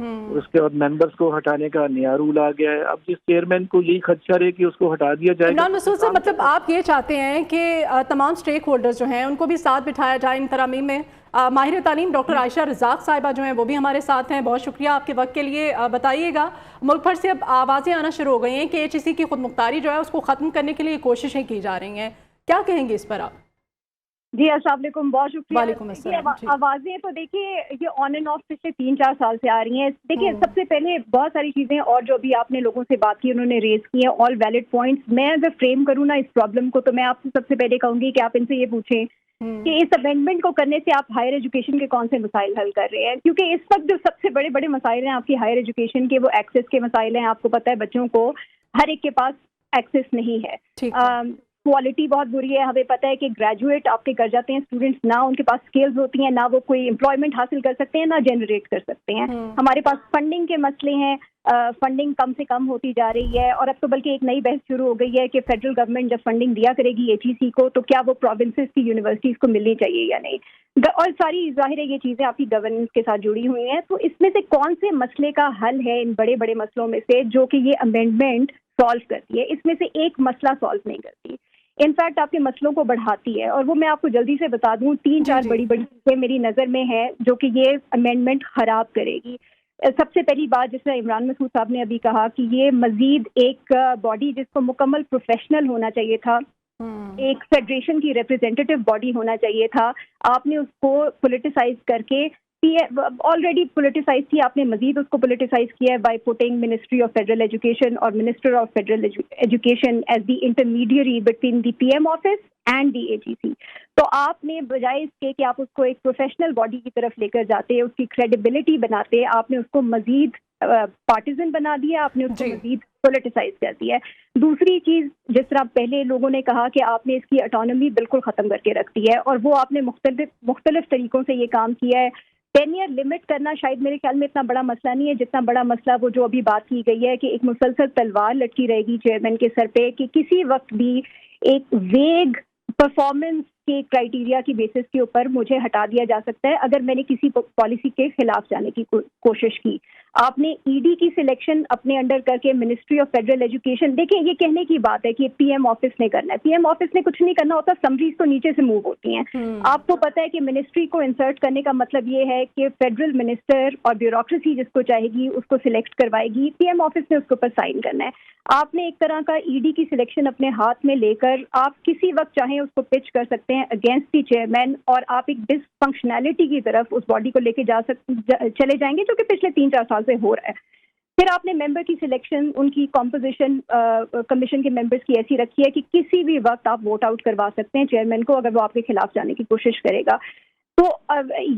اس کے بعد ممبرس کو ہٹانے کا نیا رول آ گیا ہے. اب جس چیئرمین کو یہی خدشہ رہے کہ اس کو ہٹا دیا جائے گا. عمران مسعود صاحب، مطلب آپ یہ چاہتے ہیں کہ تمام سٹیک ہولڈرز جو ہیں ان کو بھی ساتھ بٹھایا جائے ان ترامیم میں. ماہر تعلیم ڈاکٹر عائشہ رزاق صاحبہ جو ہیں وہ بھی ہمارے ساتھ ہیں. بہت شکریہ آپ کے وقت کے لیے. بتائیے گا، ملک بھر سے اب آوازیں آنا شروع ہو گئی ہیں کہ HEC کی خود مختاری جو ہے اس کو ختم کرنے کے لیے کوششیں کی جا رہی ہیں. کیا کہیں گے اس پر آپ؟ جی السلام علیکم، بہت شکریہ. وعلیکم السلام. آوازیں تو دیکھیے یہ آن اینڈ آف پچھلے 3-4 سال سے آ رہی ہیں. دیکھیے سب سے پہلے بہت ساری چیزیں اور جو بھی آپ نے لوگوں سے بات کی انہوں نے ریز کی ہیں، آل ویلڈ پوائنٹس. میں اگر فریم کروں نا اس پرابلم کو تو میں آپ سے سب سے پہلے کہوں گی کہ آپ ان سے یہ پوچھیں کہ اس امینڈمنٹ کو کرنے سے آپ ہائر ایجوکیشن کے کون سے مسائل حل کر رہے ہیں. کیونکہ اس وقت جو سب سے بڑے مسائل ہیں آپ کی ہائر ایجوکیشن کے، وہ ایکسیس کے مسائل ہیں. آپ کو پتہ ہے بچوں کو ہر ایک کے پاس ایکسیس نہیں ہے. کوالٹی بہت بری ہے. ہمیں پتہ ہے کہ گریجویٹ آپ کے کر جاتے ہیں اسٹوڈنٹس، نہ ان کے پاس اسکلز ہوتی ہیں، نہ وہ کوئی امپلائمنٹ حاصل کر سکتے ہیں، نہ جنریٹ کر سکتے ہیں. ہمارے پاس فنڈنگ کے مسئلے ہیں، فنڈنگ کم سے کم ہوتی جا رہی ہے. اور اب تو بلکہ ایک نئی بحث شروع ہو گئی ہے کہ فیڈرل گورنمنٹ جب فنڈنگ دیا کرے گی HEC کو تو کیا وہ پروونسز کی یونیورسٹیز کو ملنی چاہیے یا نہیں. اور ساری ظاہر ہے یہ چیزیں آپ کی گورننس کے ساتھ جڑی ہوئی ہیں. تو اس میں سے کون سے مسئلے کا حل ہے ان بڑے بڑے مسئلوں میں سے جو کہ یہ امینڈمنٹ سالو کرتی ہے؟ اس میں سے ایک مسئلہ سالو نہیں کرتی، انفیکٹ آپ کے مسئلوں کو بڑھاتی ہے. اور وہ میں آپ کو جلدی سے بتا دوں 3-4 بڑی چیزیں میری نظر میں ہیں جو کہ یہ امینڈمنٹ خراب کرے گی. سب سے پہلی بات، جس طرح عمران مسعود صاحب نے ابھی کہا کہ یہ مزید ایک باڈی جس کو مکمل پروفیشنل ہونا چاہیے تھا، ایک فیڈریشن کی ریپرزینٹیو باڈی ہونا چاہیے تھا، آپ نے اس کو پولیٹیسائز کر کے آلریڈی پولیٹیسائز تھی، آپ نے مزید اس کو پولیٹیسائز کیا ہے by putting ministry of federal education اور minister of federal education as the intermediary between the PM office and the HEC. تو آپ نے بجائے اس کے کہ آپ اس کو ایک پروفیشنل باڈی کی طرف لے کر جاتے، اس کی کریڈیبلٹی بناتے، آپ نے اس کو مزید پارٹیزن بنا دیا، آپ نے اس کو مزید پولیٹیسائز کر دیا ہے. دوسری چیز، جس طرح پہلے لوگوں نے کہا کہ آپ نے اس کی اٹانومی بالکل ختم کر کے رکھ دی ہے، اور وہ آپ نے مختلف طریقوں سے یہ کام کیا ہے. 10 ایئر لمٹ کرنا شاید میرے خیال میں اتنا بڑا مسئلہ نہیں ہے جتنا بڑا مسئلہ وہ جو ابھی بات کی گئی ہے کہ ایک مسلسل تلوار لٹکی رہے گی چیئرمین کے سر پہ کہ کسی وقت بھی ایک ویگ پرفارمنس کے کرائیٹیریا کی بیسس کے اوپر مجھے ہٹا دیا جا سکتا ہے اگر میں نے کسی پالیسی کے خلاف جانے کی کوشش کی. آپ نے ED کی سلیکشن اپنے انڈر کر کے منسٹری آف فیڈرل ایجوکیشن، دیکھیں یہ کہنے کی بات ہے کہ PM آفس نے کرنا ہے. PM آفس نے کچھ نہیں کرنا ہوتا، سمریز تو نیچے سے موو ہوتی ہیں. آپ کو پتہ ہے کہ منسٹری کو انسرٹ کرنے کا مطلب یہ ہے کہ فیڈرل منسٹر اور بیوروکریسی جس کو چاہے گی اس کو سلیکٹ کروائے گی، PM آفس نے اس کے اوپر سائن کرنا ہے. آپ نے ایک طرح کا ED کی سلیکشن اپنے ہاتھ میں لے کر آپ کسی وقت چاہیں اس کو پچ کر سکتے ہیں اگینسٹ دی چیئرمین، اور آپ ایک ڈس فنکشنالٹی کی طرف اس باڈی کو لے کے چلے جائیں گے جو کہ پچھلے 3-4 سال سے ہو رہا ہے. پھر آپ نے ممبر کی سلیکشن، ان کی کمپوزیشن کمیشن کے ممبرس کی ایسی رکھی ہے کہ کسی بھی وقت آپ ووٹ آؤٹ کروا سکتے ہیں چیئرمین کو اگر وہ آپ کے خلاف جانے کی کوشش کرے گا. تو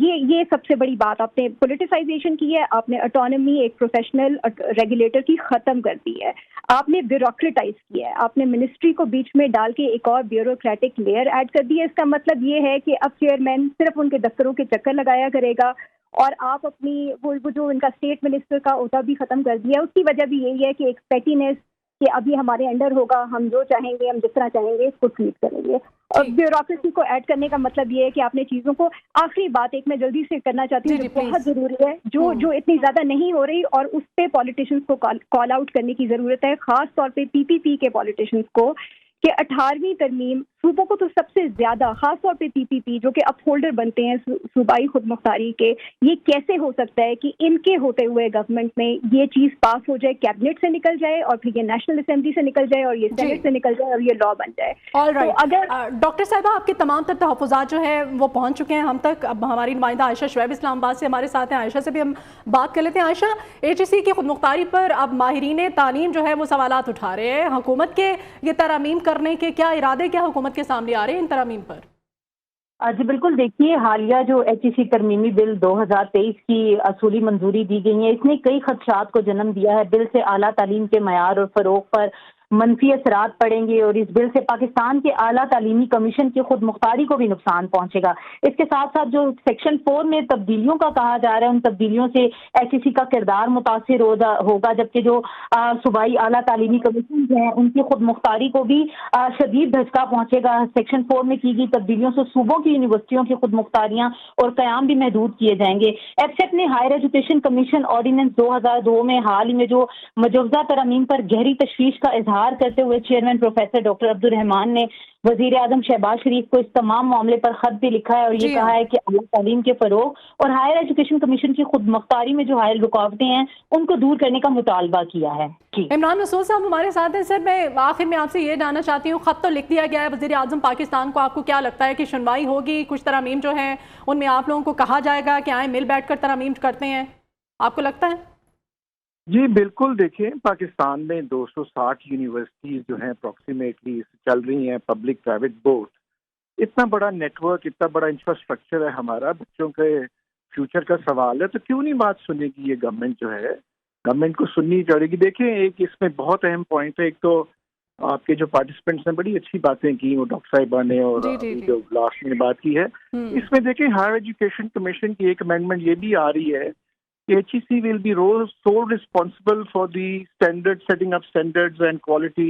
یہ سب سے بڑی بات آپ نے پولیٹیسائزیشن کی ہے. آپ نے اٹانومی ایک پروفیشنل ریگولیٹر کی ختم کر دی ہے. آپ نے بیوروکریٹائز کیا ہے. آپ نے منسٹری کو بیچ میں ڈال کے ایک اور بیوروکریٹک لیئر ایڈ کر دی ہے. اس کا مطلب یہ ہے کہ اب چیئرمین صرف ان کے دفتروں کے چکر لگایا کرے گا، اور آپ اپنی وہ جو ان کا اسٹیٹ منسٹر کا عہدہ بھی ختم کر دیا ہے. اس کی وجہ بھی یہی ہے کہ ایک پیٹینس کہ ابھی ہمارے انڈر ہوگا، ہم جو چاہیں گے، ہم جس طرح چاہیں گے اس کو ٹریٹ کریں گے. اور بیوروکریسی کو ایڈ کرنے کا مطلب یہ ہے کہ آپ نے چیزوں کو، آخری بات ایک میں جلدی سے کرنا چاہتی ہوں جو بہت ضروری ہے، جو اتنی زیادہ نہیں ہو رہی اور اس پہ پالیٹیشنز کو کال آؤٹ کرنے کی ضرورت ہے، خاص طور پہ PPP کے پالیٹیشنز کو، کہ 18ویں ترمیم صوبوں کو تو سب سے زیادہ، خاص طور پہ PPP جو کہ اپ ہولڈر بنتے ہیں صوبائی خود مختاری کے، یہ کیسے ہو سکتا ہے کہ ان کے ہوتے ہوئے گورنمنٹ میں یہ چیز پاس ہو جائے، کیبنٹ سے نکل جائے اور پھر یہ نیشنل اسمبلی سے نکل جائے اور یہ سینٹ سے نکل جائے اور یہ لا بن جائے. اگر ڈاکٹر صاحبہ آپ کے تمام تر تحفظات جو ہے وہ پہنچ چکے ہیں ہم تک. اب ہماری نمائندہ عائشہ شعیب اسلام آباد سے ہمارے ساتھ ہیں، عائشہ سے بھی ہم بات کر لیتے ہیں. عائشہ، HEC کی خود مختاری پر اب ماہرین تعلیم جو ہے وہ سوالات اٹھا رہے ہیں. حکومت کے یہ ترامیم کرنے کے کیا ارادے کیا حکومت کے سامنے آ رہے ہیں ان ترامیم پر؟ جی بالکل، دیکھیے حالیہ جو HEC ترمیمی بل 2023 کی اصولی منظوری دی گئی ہے، اس نے کئی خدشات کو جنم دیا ہے. بل سے اعلیٰ تعلیم کے معیار اور فروغ پر منفی اثرات پڑیں گے اور اس بل سے پاکستان کے اعلیٰ تعلیمی کمیشن کی خود مختاری کو بھی نقصان پہنچے گا۔ اس کے ساتھ ساتھ جو سیکشن 4 میں تبدیلیوں کا کہا جا رہا ہے، ان تبدیلیوں سے ایچ ای سی کا کردار متاثر ہوگا، جبکہ جو صوبائی اعلیٰ تعلیمی کمیشن ہیں ان کی خود مختاری کو بھی شدید دھچکا پہنچے گا۔ سیکشن 4 میں کی گئی تبدیلیوں سے صوبوں کی یونیورسٹیوں کی خود مختاریاں اور قیام بھی محدود کیے جائیں گے۔ ایفسیٹ نے ہائر ایجوکیشن کمیشن آرڈیننس 2002 میں حال ہی میں جو مجوزہ ترامیم پر گہری تشویش کا اظہار کرتے ہوئے چیئرمین پروفیسر ڈاکٹر عبدالرحمان نے وزیر اعظم شہباز شریف کو اس تمام معاملے پر خط بھی لکھا ہے اور یہ کہا ہے کہ اعلیٰ تعلیم کے فروغ اور ہائر ایجوکیشن کمیشن کی خود مختاری میں جو حائل رکاوٹیں ہیں ان کو دور کرنے کا مطالبہ کیا ہے۔ عمران مسعود صاحب ہمارے ساتھ ہیں۔ سر، میں آخر میں آپ سے یہ جاننا چاہتی ہوں، خط تو لکھ دیا گیا ہے وزیر اعظم پاکستان کو، آپ کو کیا لگتا ہے کہ سنوائی ہوگی؟ کچھ ترامیم جو ہیں ان میں آپ لوگوں کو کہا جائے گا کہ آئیں مل بیٹھ کر ترامیم کرتے ہیں، آپ کو لگتا ہے؟ جی بالکل، دیکھیں پاکستان میں 260 یونیورسٹیز جو ہیں اپروکسیمیٹلی چل رہی ہیں، پبلک پرائیویٹ بوتھ، اتنا بڑا نیٹ ورک، اتنا بڑا انفراسٹرکچر ہے ہمارا، بچوں کے فیوچر کا سوال ہے، تو کیوں نہیں بات سنے گی یہ گورنمنٹ جو ہے؟ گورنمنٹ کو سننی چاہیے گی۔ دیکھیں ایک اس میں بہت اہم پوائنٹ ہے، ایک تو آپ کے جو پارٹیسپینٹس نے بڑی اچھی باتیں کی، وہ ڈاکٹر صاحبہ نے اور جو لاسٹ میں بات کی ہے، اس میں دیکھیں ہائر ایجوکیشن کمیشن کی ایک امینڈمنٹ یہ بھی آ رہی ہے کہ HEC will be sole responsible for the setting up standards and quality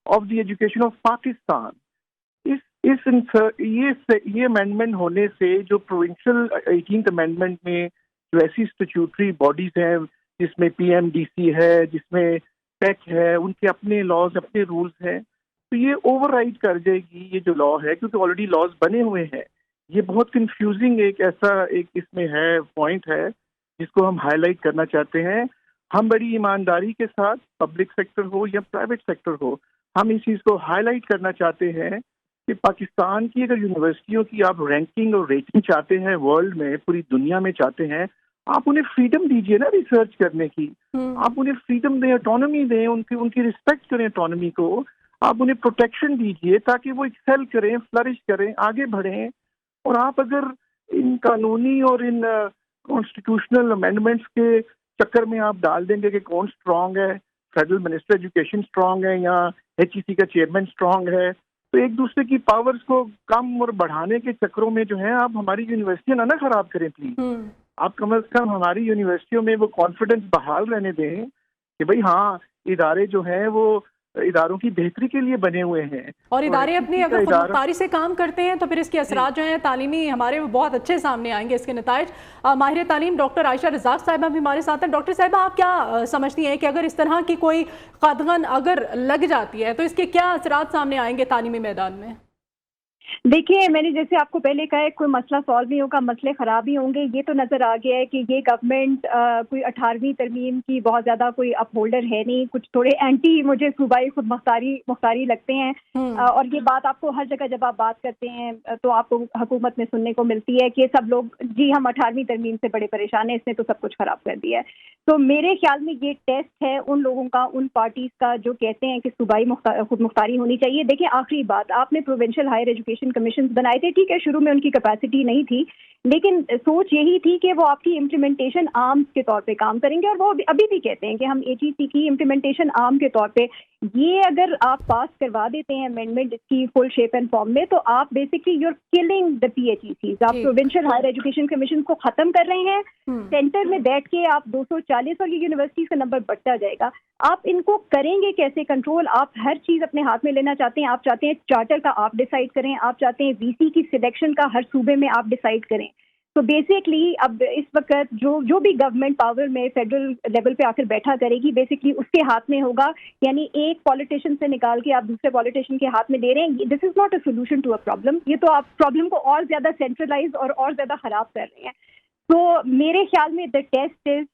of the education of Pakistan. یہ امینڈمنٹ ہونے سے جو پروونشل 18th امینڈمنٹ میں جو ایسی اسٹیچوٹری باڈیز ہیں جس میں PMDC ہے، جس میں ٹیک ہے، ان کے اپنے لاز، اپنے رولز ہیں، تو یہ اوور رائڈ کر جائے گی یہ جو لا ہے، کیونکہ آلریڈی لاز بنے ہوئے ہیں۔ یہ بہت کنفیوزنگ ایک اس میں ہے پوائنٹ ہے جس کو ہم ہائی لائٹ کرنا چاہتے ہیں۔ ہم بڑی ایمانداری کے ساتھ، پبلک سیکٹر ہو یا پرائیویٹ سیکٹر ہو، ہم اس چیز کو ہائی لائٹ کرنا چاہتے ہیں کہ پاکستان کی اگر یونیورسٹیوں کی آپ رینکنگ اور ریٹنگ چاہتے ہیں ورلڈ میں، پوری دنیا میں چاہتے ہیں، آپ انہیں فریڈم دیجیے نا ریسرچ کرنے کی، آپ انہیں فریڈم دیں، آٹونومی دیں، ان کی رسپیکٹ کریں آٹونومی کو، آپ انہیں پروٹیکشن دیجیے تاکہ وہ ایکسیل کریں، فلرش کریں، آگے بڑھیں۔ اور آپ اگر ان قانونی اور ان کانسٹیٹیوشنل امینڈمنٹس کے چکر میں آپ ڈال دیں گے کہ کون اسٹرانگ ہے، فیڈرل منسٹر ایجوکیشن اسٹرانگ ہے یا HEC کا چیئرمین اسٹرانگ ہے، تو ایک دوسرے کی پاورز کو کم اور بڑھانے کے چکروں میں جو ہے آپ ہماری یونیورسٹیاں نہ خراب کریں پلیز۔ آپ کم از کم ہماری یونیورسٹیوں میں وہ کانفیڈنس بحال رہنے دیں کہ بھئی ہاں ادارے جو ہیں وہ اداروں کی بہتری کے لیے بنے ہوئے ہیں، اور ادارے اپنی اگر خود مختاری سے کام کرتے ہیں تو پھر اس کے اثرات جو ہیں تعلیمی ہمارے وہ بہت اچھے سامنے آئیں گے، اس کے نتائج۔ ماہر تعلیم ڈاکٹر عائشہ رزاق صاحبہ بھی ہمارے ساتھ ہیں۔ ڈاکٹر صاحبہ، آپ کیا سمجھتی ہیں کہ اگر اس طرح کی کوئی قدغن اگر لگ جاتی ہے تو اس کے کیا اثرات سامنے آئیں گے تعلیمی میدان میں؟ دیکھیے، میں نے جیسے آپ کو پہلے کہا ہے، کوئی مسئلہ سالو نہیں ہوگا، مسئلے خراب ہی ہوں گے۔ یہ تو نظر آ گیا ہے کہ یہ گورنمنٹ کوئی 18ویں ترمیم کی بہت زیادہ کوئی اپ ہولڈر ہے نہیں، کچھ تھوڑے اینٹی مجھے صوبائی خود مختاری لگتے ہیں، اور یہ بات آپ کو ہر جگہ جب آپ بات کرتے ہیں تو آپ کو حکومت میں سننے کو ملتی ہے کہ سب لوگ جی ہم 18ویں ترمیم سے بڑے پریشان ہیں، اس نے تو سب کچھ خراب کر دیا ہے۔ تو میرے خیال میں یہ ٹیسٹ ہے ان لوگوں کا، ان پارٹیز کا جو کہتے ہیں کہ صوبائی خود مختاری ہونی چاہیے۔ دیکھیں آخری بات، آپ نے پروونشل ہائر ایجوکیشن کمیشن بنائے تھے، ٹھیک ہے، شروع میں ان کی کیپیسٹی نہیں تھی، لیکن سوچ یہی تھی کہ وہ آپ کی امپلیمنٹیشن آرمز کے طور پہ کام کریں گے، اور وہ ابھی بھی کہتے ہیں کہ ہم HEC کی امپلیمنٹیشن آرم کے طور پہ یہ اگر آپ پاس کروا دیتے ہیں امینڈمنٹ اس کی فل شیپ اینڈ فارم میں، تو آپ basically you are killing the PHECs، آپ پروونشل ہائر ایجوکیشن کمیشن کو ختم کر رہے ہیں۔ سینٹر میں بیٹھ کے آپ 240 اور یہ یونیورسٹیز کا نمبر بڑھتا جائے گا، آپ ان کو کریں گے کیسے کنٹرول؟ آپ ہر چیز اپنے ہاتھ میں لینا چاہتے ہیں، آپ چاہتے ہیں چارٹر کا آپ ڈیسائیڈ کریں، آپ چاہتے ہیں VC کی سلیکشن کا ہر صوبے میں آپ ڈیسائیڈ کریں۔ تو بیسکلی اب اس وقت جو بھی گورنمنٹ پاور میں فیڈرل لیول پہ آ کر بیٹھا کرے گی، بیسکلی اس کے ہاتھ میں ہوگا، یعنی ایک پالیٹیشین سے نکال کے آپ دوسرے پالیٹیشین کے ہاتھ میں دے رہے ہیں۔ This is not a solution to a problem, یہ تو آپ پرابلم کو اور زیادہ سینٹرلائز اور زیادہ خراب کر رہے ہیں۔ تو میرے خیال میں دا ٹیسٹ از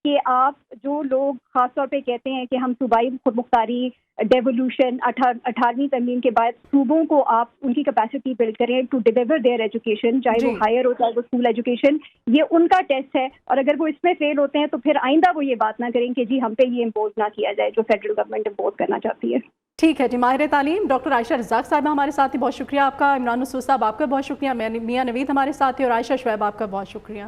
کہ آپ جو لوگ خاص طور پہ کہتے ہیں کہ ہم صوبائی خود مختاری، ڈیولوشن، 18ویں ترمیم کے بعد صوبوں کو آپ ان کی کیپیسٹی بلڈ کریں ٹو ڈیلیور دیئر ایجوکیشن، چاہے وہ ہائر ہو چاہے وہ اسکول ایجوکیشن، یہ ان کا ٹیسٹ ہے۔ اور اگر وہ اس میں فیل ہوتے ہیں تو پھر آئندہ وہ یہ بات نہ کریں کہ جی ہم پہ یہ امپوز نہ کیا جائے جو فیڈرل گورنمنٹ امپوز کرنا چاہتی ہے۔ ٹھیک ہے جی، ماہر تعلیم ڈاکٹر عائشہ رزاق صاحبہ ہمارے ساتھ ہی، بہت شکریہ آپ کا۔ عمران مسعود صاحب آپ کا بہت شکریہ، میاں نوید ہمارے ساتھ ہی، اور عائشہ شعیب آپ کا بہت شکریہ۔